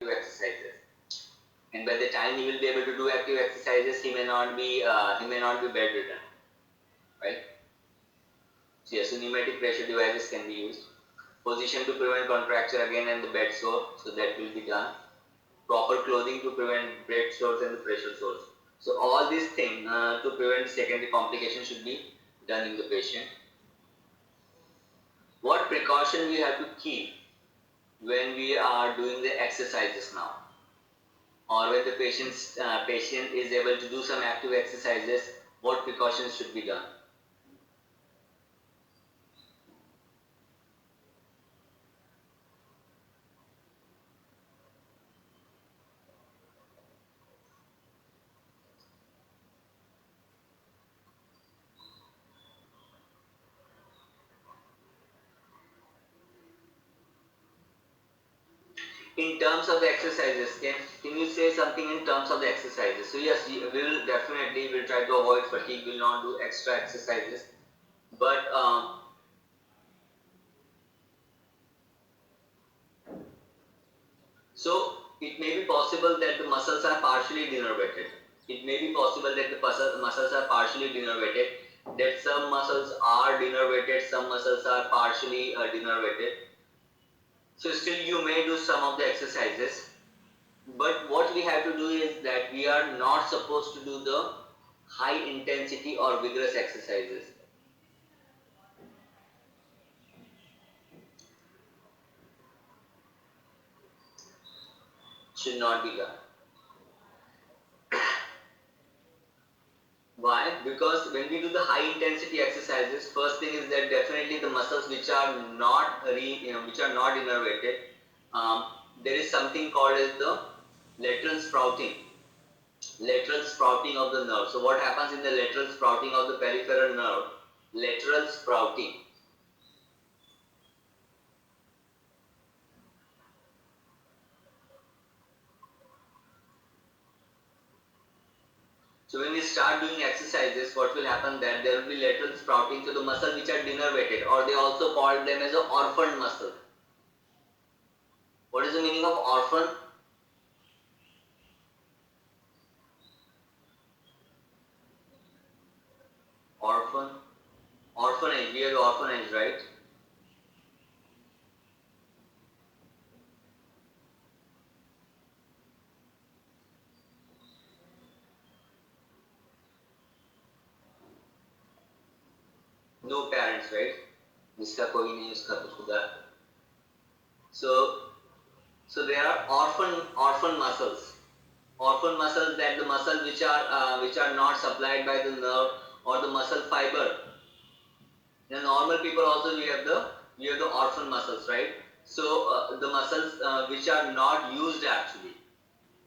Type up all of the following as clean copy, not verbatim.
active exercises. And by the time he will be able to do active exercises, he may not be bedridden, right? So yes, so pneumatic pressure devices can be used. Position to prevent contracture again and the bed sore, so that will be done. Proper clothing to prevent bed sores and the pressure sores. So all these things to prevent secondary complications should be done in the patient. What precaution we have to keep when we are doing the exercises now, or when the patient is able to do some active exercises, what precautions should be done? In terms of the exercises, can you say something in terms of the exercises? So yes, we will definitely will try to avoid fatigue, will not do extra exercises, but so it may be possible that the muscles are partially denervated. It may be possible that the muscles are partially denervated, that some muscles are denervated, some muscles are partially denervated. So still you may do some of the exercises, but what we have to do is that we are not supposed to do the high intensity or vigorous exercises. Should not be done. Why? Because when we do the high intensity exercises, first thing is that definitely the muscles which are not innervated, there is something called as the lateral sprouting. Lateral sprouting of the nerve. So what happens in the lateral sprouting of the peripheral nerve? Lateral sprouting. So when we start doing exercises, what will happen then? There will be lateral sprouting. So the muscles which are denervated, or they also call them as an orphaned muscle. What is the meaning of orphan? Orphan. Orphanage. We have orphanage, right? No parents, right? जिसका कोई नहीं उसका तो खुदा. So there are orphan muscles. Orphan muscles, that the muscles which are not supplied by the nerve or the muscle fiber. In normal people also we have the orphan muscles, right? So the muscles which are not used actually.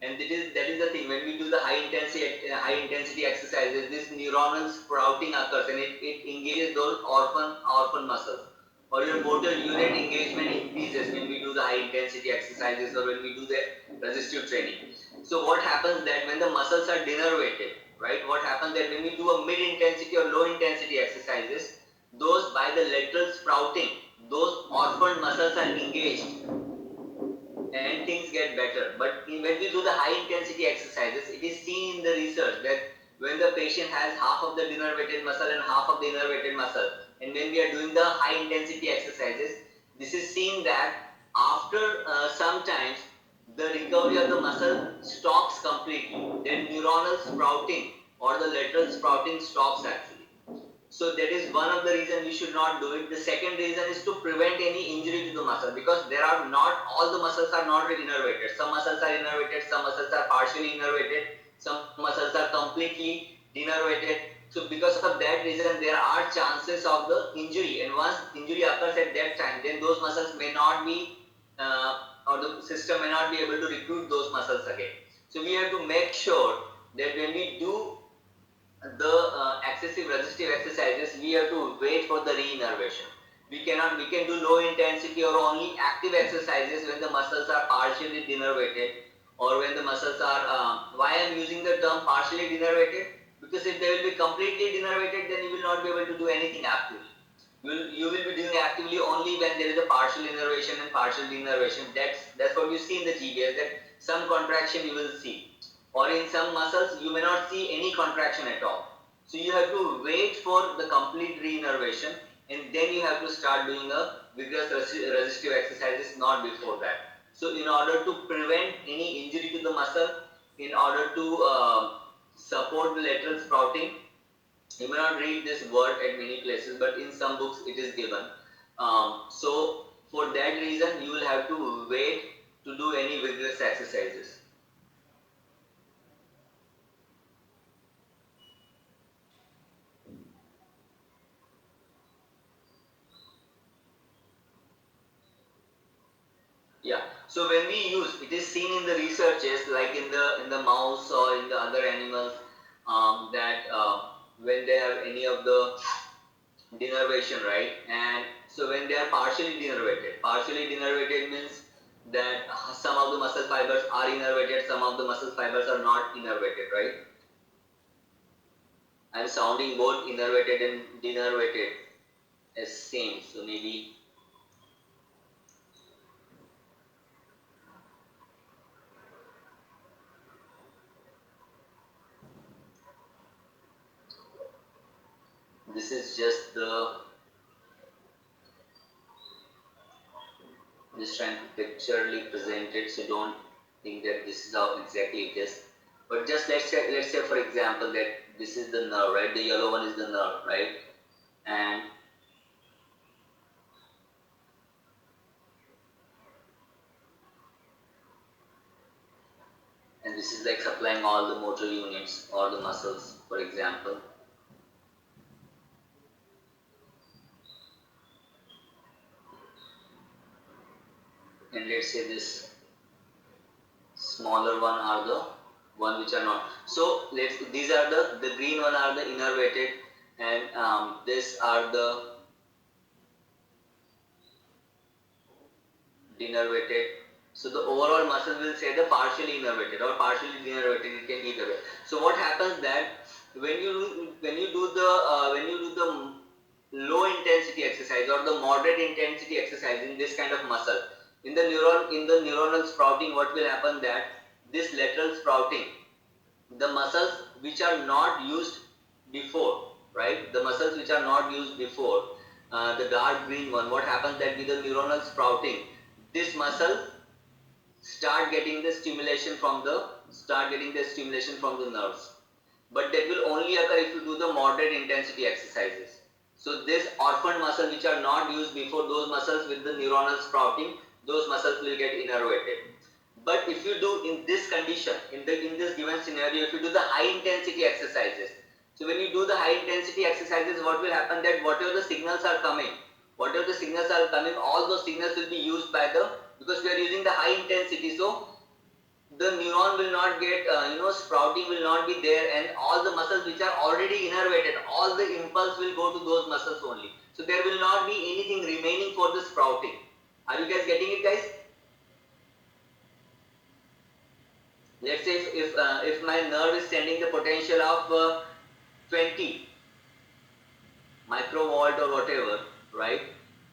And that is the thing, when we do the high intensity exercises, this neuronal sprouting occurs and it engages those orphan muscles, or your motor unit engagement increases when we do the high intensity exercises or when we do the resistive training. So what happens that when the muscles are denervated, right, what happens that when we do a mid intensity or low intensity exercises, those by the lateral sprouting, those orphan muscles are engaged and things get better. But when we do the high intensity exercises, it is seen in the research that when the patient has half of the denervated muscle and half of the innervated muscle, and when we are doing the high intensity exercises, this is seen that after sometimes the recovery of the muscle stops completely. Then neuronal sprouting or the lateral sprouting stops actually. So that is one of the reasons we should not do it. The second reason is to prevent any injury to the muscle, because there are not all the muscles are not innervated. Some muscles are innervated, some muscles are partially innervated, some muscles are completely denervated. So because of that reason, there are chances of the injury, and once injury occurs at that time, then those muscles may not be or the system may not be able to recruit those muscles again. So we have to make sure that when we do the excessive resistive exercises, we have to wait for the re-innervation. We can do low intensity or only active exercises when the muscles are partially denervated, or when the muscles are, why I am using the term partially denervated? Because if they will be completely denervated, then you will not be able to do anything actively. You will be doing actively only when there is a partial innervation and partial denervation. That's what you see in the GBS, that some contraction you will see, or in some muscles you may not see any contraction at all. So you have to wait for the complete re-innervation, and then you have to start doing a vigorous resistive exercises, not before that. So in order to prevent any injury to the muscle, in order to support the lateral sprouting, you may not read this word at many places, but in some books it is given. So for that reason, you will have to wait to do any vigorous exercises. Yeah. So when we use, it is seen in the researches, like in the mouse or in the other animals, that when they have any of the denervation, right? And so when they are partially denervated means that some of the muscle fibers are innervated, some of the muscle fibers are not innervated, right? I'm sounding both innervated and denervated as same, so maybe this is just just trying to picturally present it, so don't think that this is how exactly it is. But just let's say for example that this is the nerve, right? The yellow one is the nerve, right? And this is like supplying all the motor units or the muscles, for example. And let's say this smaller one are the one which are not. So these are the green one are the innervated, and this are the denervated. So the overall muscle will say the partially innervated or partially denervated. It can either way. So what happens that when you do the low intensity exercise or the moderate intensity exercise in this kind of muscle, in the neuronal sprouting, what will happen that this lateral sprouting, the muscles which are not used before, right? The muscles which are not used before, the dark green one, what happens that with the neuronal sprouting, this muscle start getting the stimulation from the nerves. But that will only occur if you do the moderate intensity exercises. So this orphan muscle which are not used before, those muscles with the neuronal sprouting, those muscles will get innervated. But if you do in this condition, in this given scenario, if you do the high intensity exercises, so when you do the high intensity exercises, what will happen that whatever the signals are coming, all those signals will be used by because we are using the high intensity, so the neuron will not get, sprouting will not be there, and all the muscles which are already innervated, all the impulse will go to those muscles only. So there will not be anything remaining for the sprouting. Are you guys getting it, guys? Let's say if my nerve is sending the potential of 20 microvolt or whatever, right?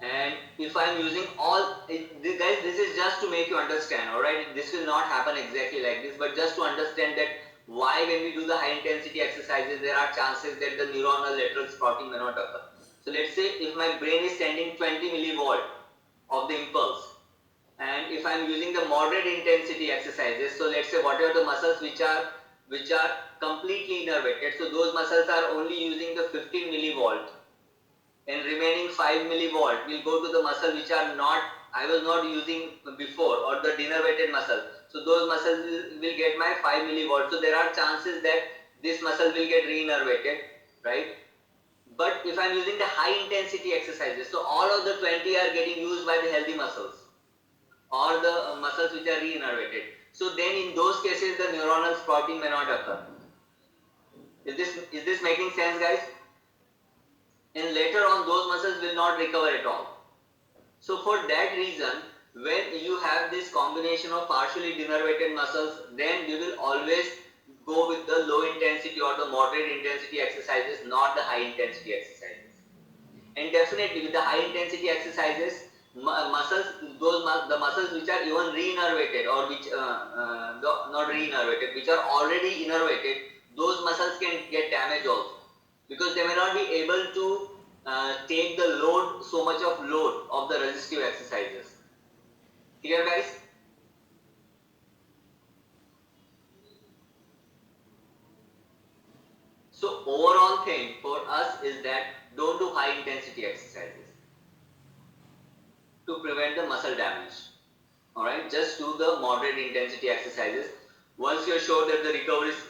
And if I'm using guys, this is just to make you understand, all right? This will not happen exactly like this, but just to understand that why when we do the high intensity exercises, there are chances that the neuronal lateral sprouting may not occur. So let's say if my brain is sending 20 millivolt of the impulse, and if I'm using the moderate intensity exercises, so let's say whatever the muscles which are completely innervated, so those muscles are only using the 15 millivolt, and remaining 5 millivolt will go to the muscle which are not, I was not using before, or the denervated muscle. So those muscles will get my 5 millivolt. So there are chances that this muscle will get re-innervated, right? But if I'm using the high intensity exercises, so all of the 20 are getting used by the healthy muscles or the muscles which are re-innervated. So then in those cases, the neuronal sprouting may not occur. Is this making sense, guys? And later on, those muscles will not recover at all. So for that reason, when you have this combination of partially denervated muscles, then you will always go with the low intensity or the moderate intensity exercises, not the high intensity exercises. And definitely with the high intensity exercises, muscles, the muscles which are even re-innervated or which not re-innervated, which are already innervated, those muscles can get damaged also, because they may not be able to take the load, so much of load of the resistive exercises. Clear, guys? So overall thing for us is that don't do high intensity exercises to prevent the muscle damage. Alright, just do the moderate intensity exercises. Once you're sure that the recovery is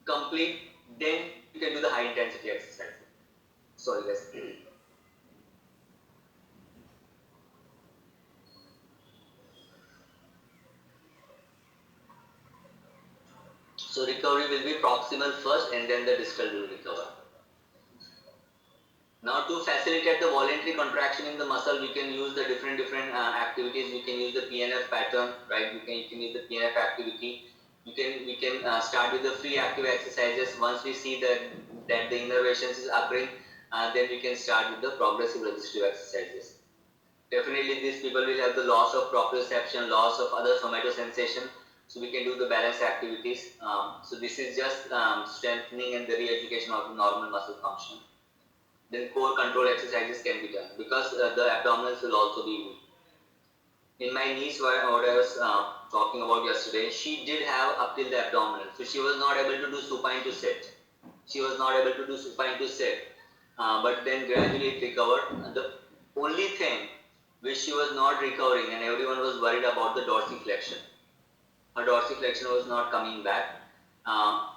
complete, then you can do the high intensity exercise. Sorry guys. So recovery will be proximal first and then the distal will recover. Now to facilitate the voluntary contraction in the muscle, we can use the different activities. We can use the PNF pattern, right? You can use the PNF activity. We can start with the free active exercises. Once we see that the innervations is occurring, then we can start with the progressive resistive exercises. Definitely, these people will have the loss of proprioception, loss of other somatosensation. So we can do the balance activities. So this is just strengthening and the re-education of the normal muscle function. Then core control exercises can be done because the abdominals will also be weak. In my niece, what I was talking about yesterday, she did have up till the abdominal, so she was not able to do supine to sit. She was not able to do supine to sit, but then gradually it recovered. The only thing which she was not recovering, and everyone was worried about the dorsiflexion. Her dorsiflexion was not coming back. Uh,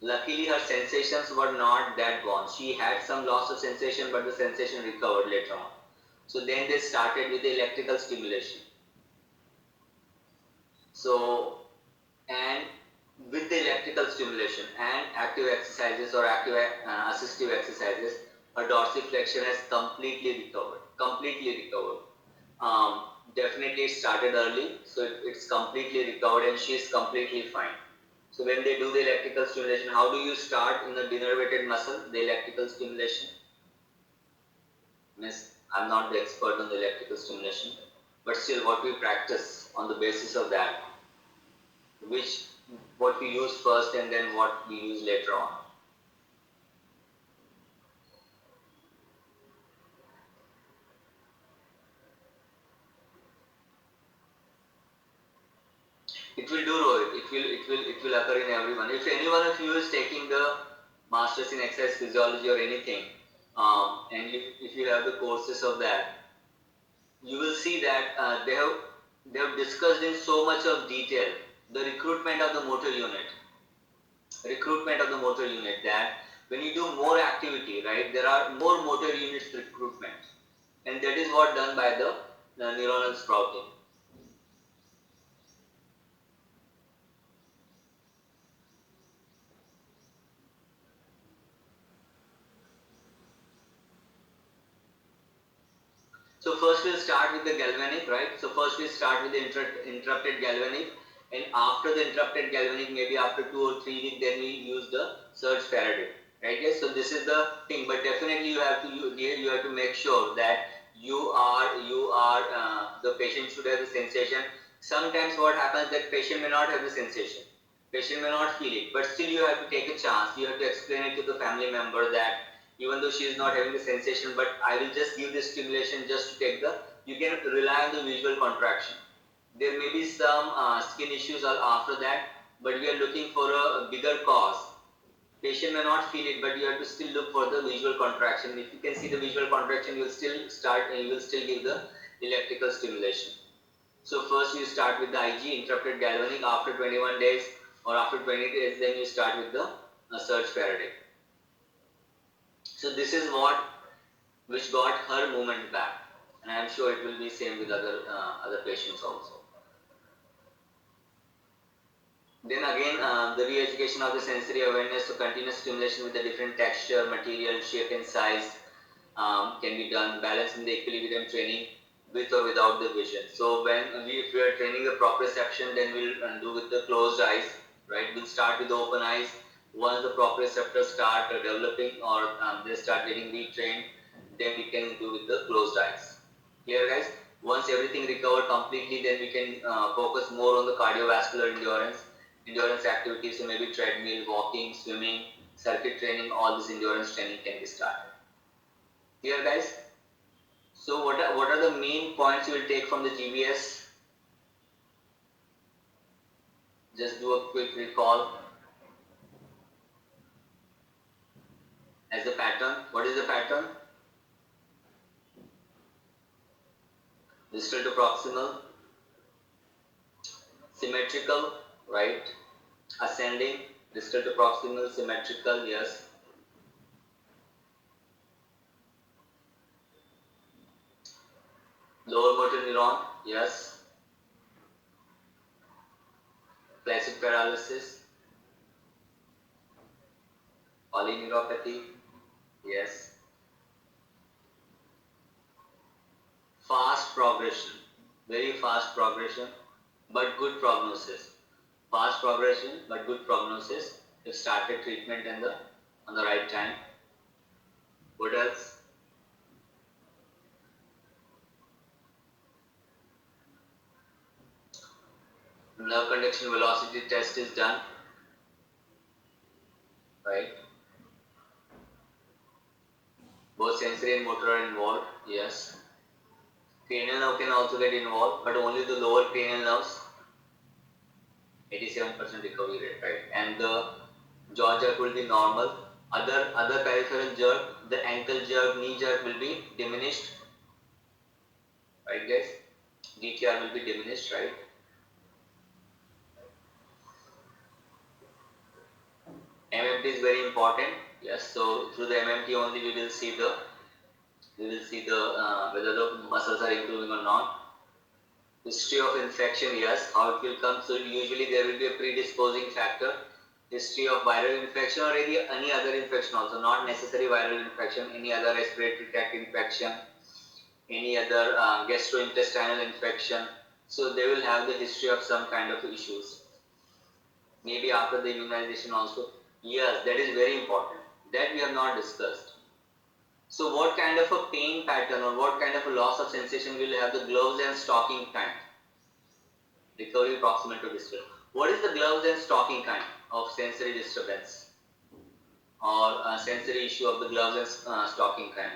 Luckily, her sensations were not that gone. She had some loss of sensation, but the sensation recovered later on. So then they started with the electrical stimulation. So, and with the electrical stimulation and active exercises or active assistive exercises, her dorsiflexion has completely recovered. Completely recovered. Definitely it started early, so it's completely recovered and she is completely fine. So when they do the electrical stimulation, how do you start in the denervated muscle, the electrical stimulation? Miss, I'm not the expert on the electrical stimulation, but still what we practice on the basis of that, which what we use first and then what we use later on. It will do, Rohit. It will occur in everyone. If any one of you is taking the masters in exercise physiology or anything, and if you have the courses of that, you will see that they have discussed in so much of detail the recruitment of the motor unit. Recruitment of the motor unit, that when you do more activity, right, there are more motor units recruitment, and that is what done by the neuronal sprouting. So first we'll start with the galvanic, right? So first we start with the interrupted galvanic, and after the interrupted galvanic, maybe after 2 or 3 weeks, then we use the surge Faraday, right? Yes. So this is the thing, but definitely you have to make sure that the patient should have the sensation. Sometimes what happens that patient may not have the sensation, patient may not feel it, but still you have to take a chance. You have to explain it to the family member that even though she is not having the sensation, but I will just give this stimulation just to take the, you can rely on the visual contraction. There may be some skin issues after that, but we are looking for a bigger cause. Patient may not feel it, but you have to still look for the visual contraction. If you can see the visual contraction, you will still start and you will still give the electrical stimulation. So first you start with the IG, interrupted galvanic. After 21 days or after 20 days, then you start with the surge Faraday. So this is what which got her movement back, and I am sure it will be same with other patients also. Then again, the re-education of the sensory awareness, so continuous stimulation with the different texture, material, shape and size can be done, balancing the equilibrium training with or without the vision. So if we are training the proprioception, then we'll do with the closed eyes, right? We'll start with the open eyes. Once the proprioceptors start developing or they start getting retrained, then we can do with the closed eyes. Clear, guys? Once everything recovered completely, then we can focus more on the cardiovascular endurance activities. So maybe treadmill, walking, swimming, circuit training, all this endurance training can be started. Clear, guys? So what are the main points you will take from the GBS? Just do a quick recall. As a pattern, what is the pattern? Distal to proximal, symmetrical, right? Ascending, distal to proximal, symmetrical, yes. Lower motor neuron, yes. Classic paralysis, polyneuropathy, yes. Fast progression, very fast progression, but good prognosis. Fast progression, but good prognosis if started treatment on the right time. What else? Nerve conduction velocity test is done, right? Both sensory and motor are involved, yes. Cranial nerve can also get involved, but only the lower cranial nerves, 87% recovery rate, right? And the jaw jerk will be normal. Other peripheral jerk, the ankle jerk, knee jerk will be diminished, right, guys? DTR will be diminished, right? MMT is very important, yes. So through the MMT only we will see the whether the muscles are improving or not. History of infection, yes, how it will come. So usually there will be a predisposing factor. History of viral infection or any other infection also, not necessarily viral infection, any other respiratory tract infection, any other gastrointestinal infection. So they will have the history of some kind of issues. Maybe after the immunization also. Yes, that is very important. That we have not discussed. So what kind of a pain pattern or what kind of a loss of sensation will have the gloves and stocking kind? Recovery proximal to distal. What is the gloves and stocking kind of sensory disturbance or sensory issue of the gloves and stocking kind?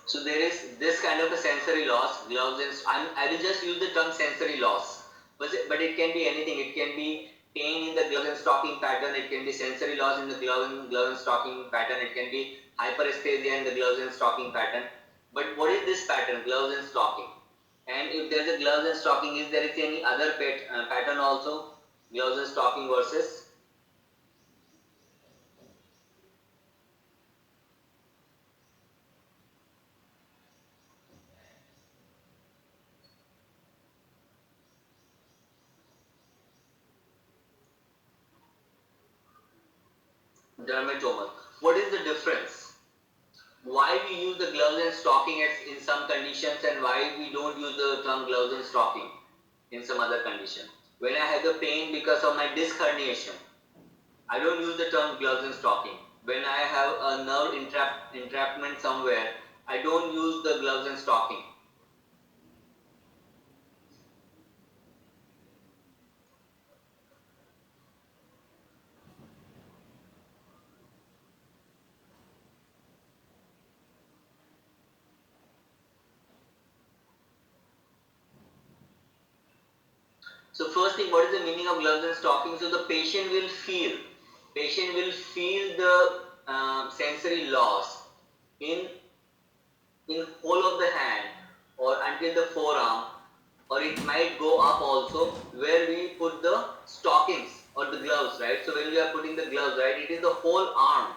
So there is this kind of a sensory loss, gloves and I will just use the term sensory loss, but it can be anything. It can be pain in the glove and stocking pattern. It can be sensory loss in the glove and stocking pattern. It can be hyperesthesia in the gloves and stocking pattern. But what is this pattern, gloves and stocking? And if there is a gloves and stocking, is there any other pattern also? Gloves and stocking versus dermatomal. What is the difference? Why we use the gloves and stocking in some conditions and why we don't use the term gloves and stocking in some other condition? When I have the pain because of my disc herniation, I don't use the term gloves and stocking. When I have a nerve entrapment somewhere, I don't use the gloves and stocking. So first thing, what is the meaning of gloves and stocking? So the patient will feel the sensory loss in whole of the hand or until the forearm, or it might go up also where we put the stockings or the gloves, right? So when we are putting the gloves, right, it is the whole arm.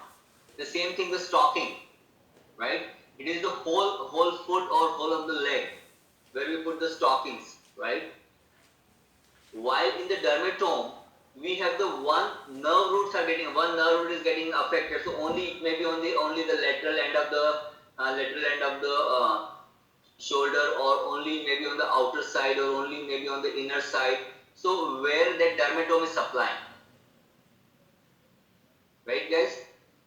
The same thing the stocking, right? It is the whole foot or whole of the leg where we put the stockings, right? While in the dermatome, we have the one nerve root is getting affected. So only maybe only the lateral end of the shoulder, or only maybe on the outer side, or only maybe on the inner side. So where that dermatome is supplying, right guys?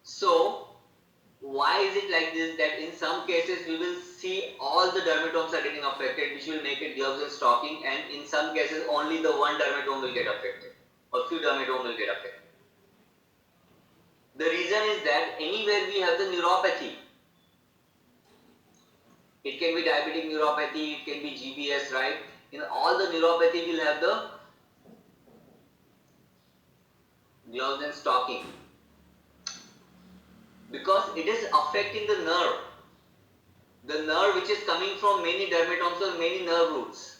So why is it like this, that in some cases we will see all the dermatomes are getting affected, which will make it gloves and stocking, and in some cases only the one dermatome will get affected, or few dermatome will get affected. The reason is that anywhere we have the neuropathy, it can be diabetic neuropathy, it can be GBS, right? In all the neuropathy will have the gloves and stocking, because it is affecting the nerve which is coming from many dermatomes or many nerve roots.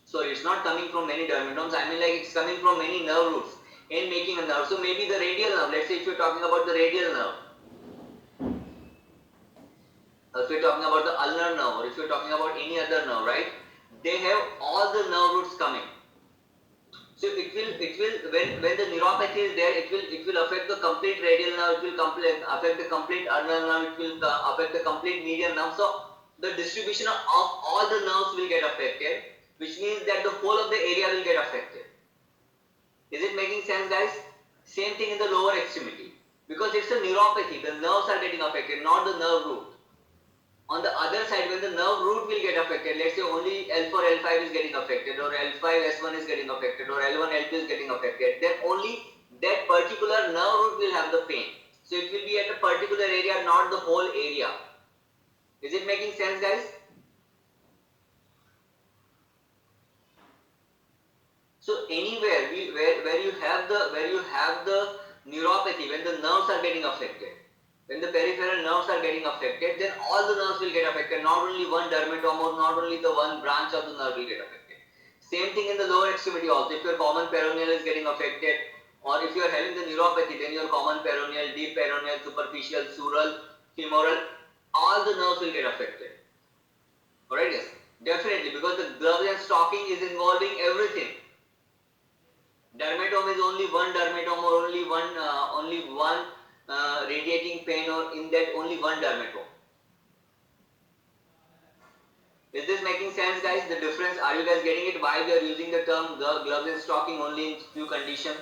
Sorry, it's not coming from many dermatomes, I mean like it's coming from many nerve roots and making a nerve. So maybe the radial nerve, let's say if you're talking about the radial nerve, or if you're talking about the ulnar nerve, or if you're talking about any other nerve, right? They have all the nerve roots coming. So it will when the neuropathy is there, it will affect the complete radial nerve, it will affect the complete ulnar nerve, it will affect the complete median nerve. So the distribution of all the nerves will get affected, which means that the whole of the area will get affected. Is it making sense, guys? Same thing in the lower extremity, because it's a neuropathy, the nerves are getting affected, not the nerve root. On the other side, when the nerve root will get affected, let's say only L4, L5 is getting affected, or L5, S1 is getting affected, or L1, L2 is getting affected, then only that particular nerve root will have the pain. So it will be at a particular area, not the whole area. Is it making sense, guys? So anywhere where you have the neuropathy, when the nerves are getting affected, when the peripheral nerves are getting affected, then all the nerves will get affected, not only one dermatome or not only the one branch of the nerve will get affected. Same thing in the lower extremity also. If your common peroneal is getting affected, or if you are having the neuropathy, then your common peroneal, deep peroneal, superficial, sural, femoral, all the nerves will get affected. Alright, yes, definitely, because the gloves and stocking is involving everything. Dermatome is only one dermatome, or only one radiating pain, or in that only one dermatome. Is this making sense, guys? The difference, are you guys getting it? Why we are using the term gloves and stocking only in few conditions?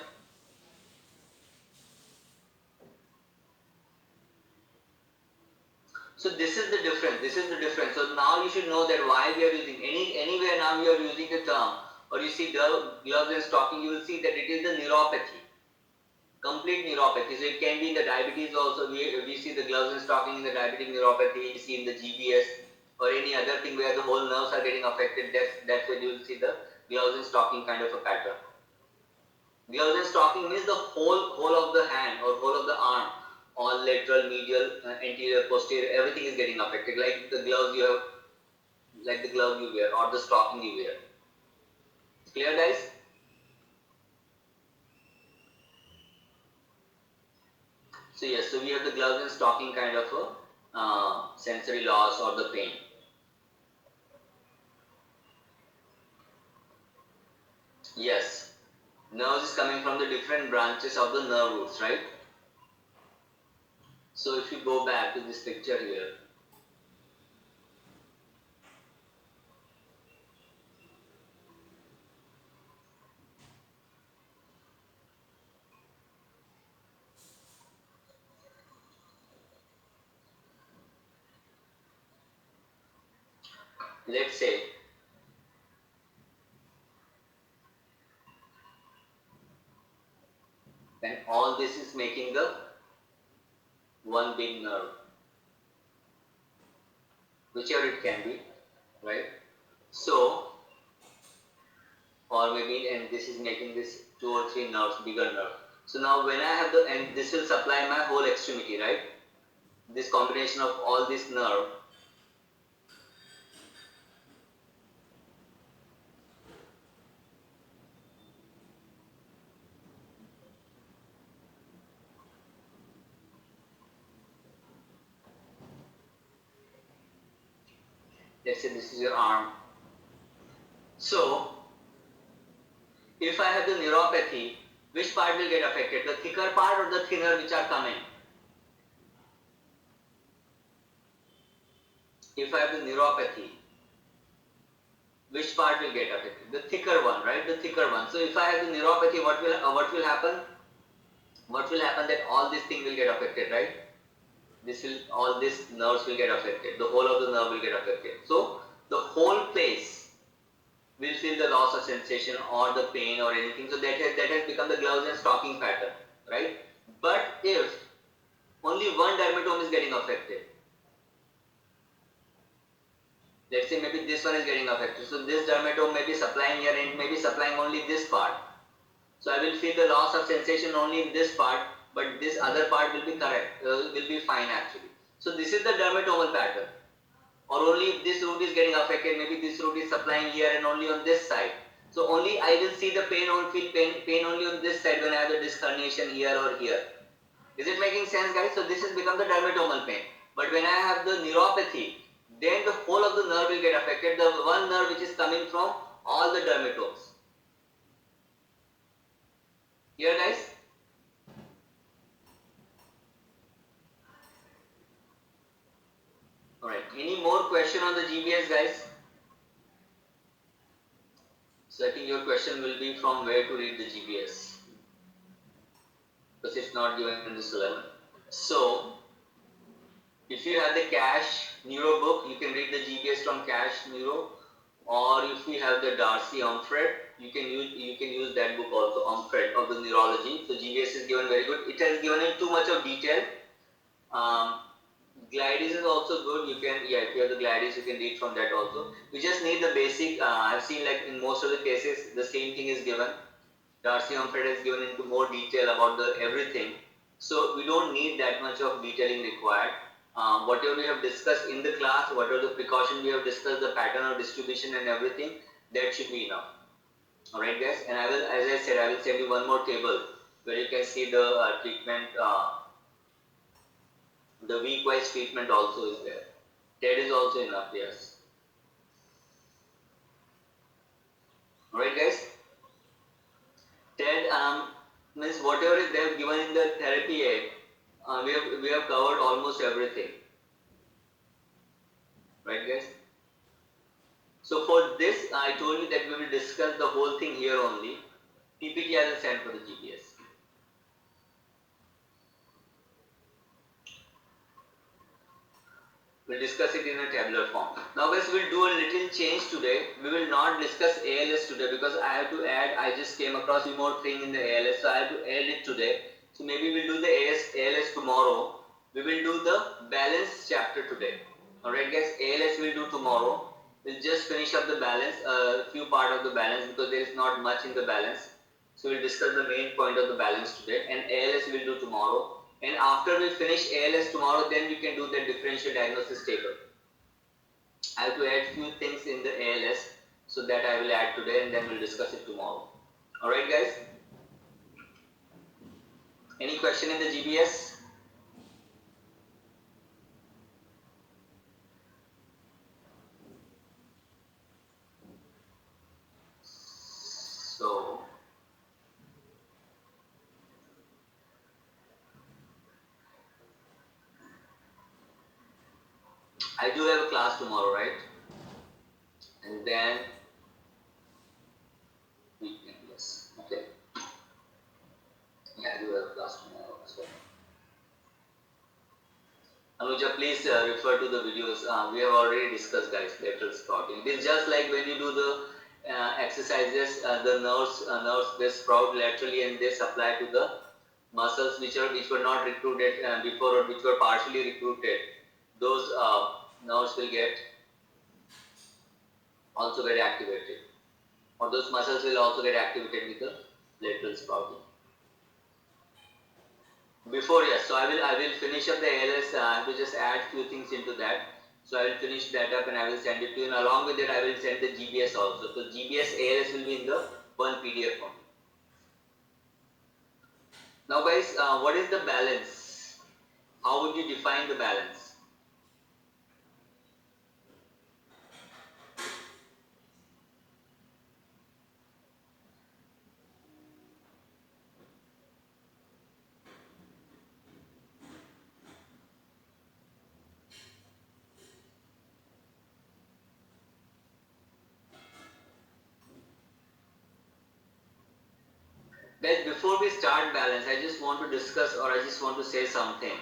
So this is the difference. This is the difference. So now you should know that why we are using anywhere now we are using the term, or you see the gloves and stocking, you will see that it is the neuropathy. Complete neuropathy. So it can be in the diabetes also. We see the gloves and stocking in the diabetic neuropathy. We see in the GBS or any other thing where the whole nerves are getting affected. That's where you will see the gloves and stocking kind of a pattern. Gloves and stocking means the whole of the hand or whole of the arm, all lateral, medial, anterior, posterior, everything is getting affected. Like the gloves you have, like the glove you wear or the stocking you wear. Clear, guys? So yes, so we have the gloves and stocking kind of a sensory loss or the pain. Yes, nerves is coming from the different branches of the nerve roots, right? So if you go back to this picture here, let's say when all this is making the one big nerve, whichever it can be, right? So, or maybe, and this is making this two or three nerves, bigger nerve. So now when I have the, and this will supply my whole extremity, right? This combination of all this nerve, let's say this is your arm. So, if I have the neuropathy, which part will get affected? The thicker part or the thinner which are coming? if I have the neuropathy, which part will get affected? The thicker one, right? The thicker one. So if I have the neuropathy, what will happen? What will happen that all this thing will get affected, right? This will all these nerves will get affected. The whole of the nerve will get affected. So the whole place will feel the loss of sensation or the pain or anything. So that has become the gloves and stocking pattern, right? But if only one dermatome is getting affected, let's say maybe this one is getting affected. So this dermatome may be supplying here and may be supplying only this part. So I will feel the loss of sensation only in this part, but this other part will be correct, will be fine actually. So this is the dermatomal pattern. Or only if this root is getting affected, maybe this root is supplying here and only on this side. So only I will see the pain or feel pain only on this side when I have the disc herniation here or here. Is it making sense, guys? So this has become the dermatomal pain. But when I have the neuropathy, then the whole of the nerve will get affected. The one nerve which is coming from all the dermatomes. Here, guys? Alright. Any more question on the GBS, guys? So I think your question will be from where to read the GBS. Because it's not given in this level. So, if you have the Cash Neuro book, you can read the GBS from Cash Neuro, or if you have the Darcy Umfred, you can use that book also, Umfred of the neurology. So GBS is given very good. It has given in too much of detail. Um, Gladys is also good. If you have the Gladys, you can read from that also. We just need the basic. I've seen like in most of the cases, the same thing is given. Darcy Humfred has given into more detail about the everything. So we don't need that much of detailing required. Whatever we have discussed in the class, whatever the precaution we have discussed, the pattern of distribution and everything, that should be enough. Alright guys, and as I said, I will send you one more table where you can see the treatment, the week-wise treatment also is there. That is also enough, yes. Alright guys, that means whatever they have given in the therapy aid, we have covered almost everything, right guys? So for this, I told you that we will discuss the whole thing here only. PPT I will send for the GPS. We'll discuss it in a tabular form. Now guys, we'll do a little change today. We will not discuss ALS today because I have to add, I just came across one more thing in the ALS, so I have to add it today. So maybe we'll do the ALS tomorrow. We will do the balance chapter today. Alright guys, ALS we'll do tomorrow. We'll just finish up the balance, a few part of the balance because there is not much in the balance. So we'll discuss the main point of the balance today, and ALS we'll do tomorrow. And after we finish ALS tomorrow, then we can do the differential diagnosis table. I have to add few things in the ALS, so that I will add today and then we'll discuss it tomorrow. Alright guys? Any question in the GBS? So, I do have a class tomorrow, right? And then weekend, yes. Okay. Yeah, I do have a class tomorrow as well. Anuja, please refer to the videos. We have already discussed, guys, lateral sprouting. It is just like when you do the exercises, the nerves they sprout laterally and they supply to the muscles which were not recruited before or which were partially recruited. Those nerves will also get activated, or those muscles will also get activated with the lateral sprouting. Before, yes, so I will finish up the ALS. I have to just add few things into that. So I will finish that up and I will send it to you. And along with it, I will send the GBS also. So GBS ALS will be in the one PDF form. Now, guys, what is the balance? How would you define the balance? Guys, before we start balance, I just want to discuss or I just want to say something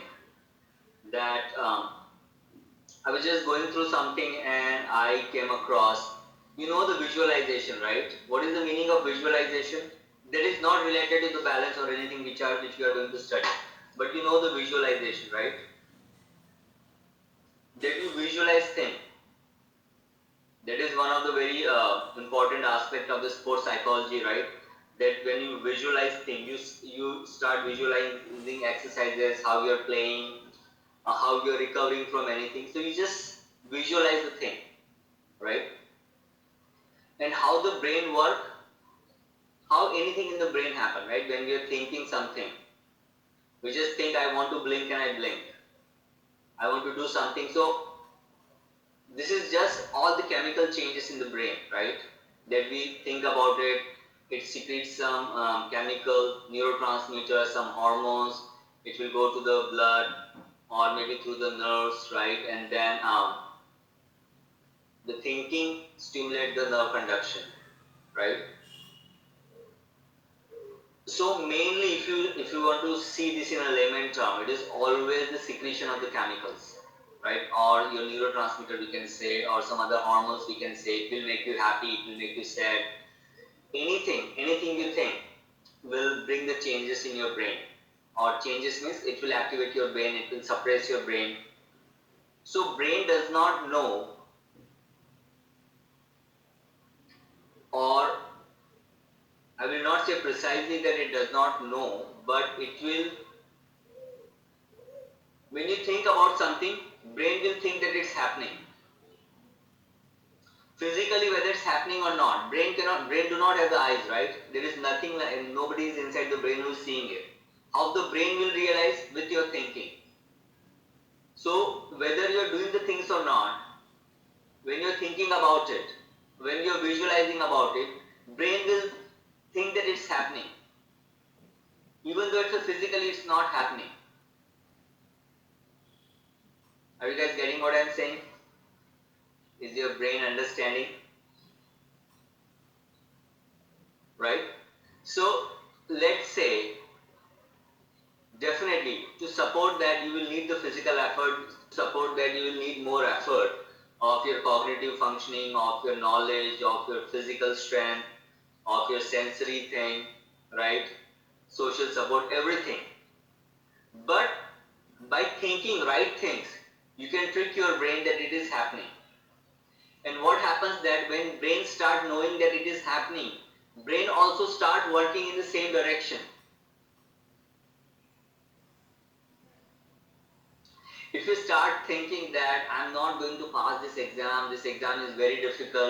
that I was just going through something and I came across, the visualization, right? What is the meaning of visualization? That is not related to the balance or anything which we are going to study. But you know the visualization, right? That you visualize things. That is one of the very important aspect of the sports psychology, right? That when you visualize things, you start visualizing exercises, how you're playing, how you're recovering from anything. So you just visualize the thing, right? And how the brain work, how anything in the brain happen, right? When we are thinking something, we just think I want to blink and I blink. I want to do something. So this is just all the chemical changes in the brain, right? That we think about it, it secretes some chemical neurotransmitters, some hormones, it will go to the blood or maybe through the nerves, right? And then the thinking stimulates the nerve conduction, right? So mainly if you want to see this in a layman term, it is always the secretion of the chemicals, right? Or your neurotransmitter we can say, or some other hormones we can say. It will make you happy, it will make you sad. Anything you think will bring the changes in your brain. Or changes means it will activate your brain, it will suppress your brain. So brain does not know, or I will not say precisely that it does not know, but it will, when you think about something, brain will think that it's happening. Physically, whether it's happening or not, brain do not have the eyes, right? There is nothing, like, nobody is inside the brain who is seeing it. How the brain will realize? With your thinking. So whether you're doing the things or not, when you're thinking about it, when you're visualizing about it, brain will think that it's happening. Even though physically it's not happening. Are you guys getting what I'm saying? Is your brain understanding? Right? So let's say, definitely to support that you will need the physical effort, to support that you will need more effort of your cognitive functioning, of your knowledge, of your physical strength, of your sensory thing, right? Social support, everything. But by thinking right things, you can trick your brain that it is happening. And what happens that when brain start knowing that it is happening, brain also start working in the same direction. If you start thinking that I'm not going to pass this exam is very difficult,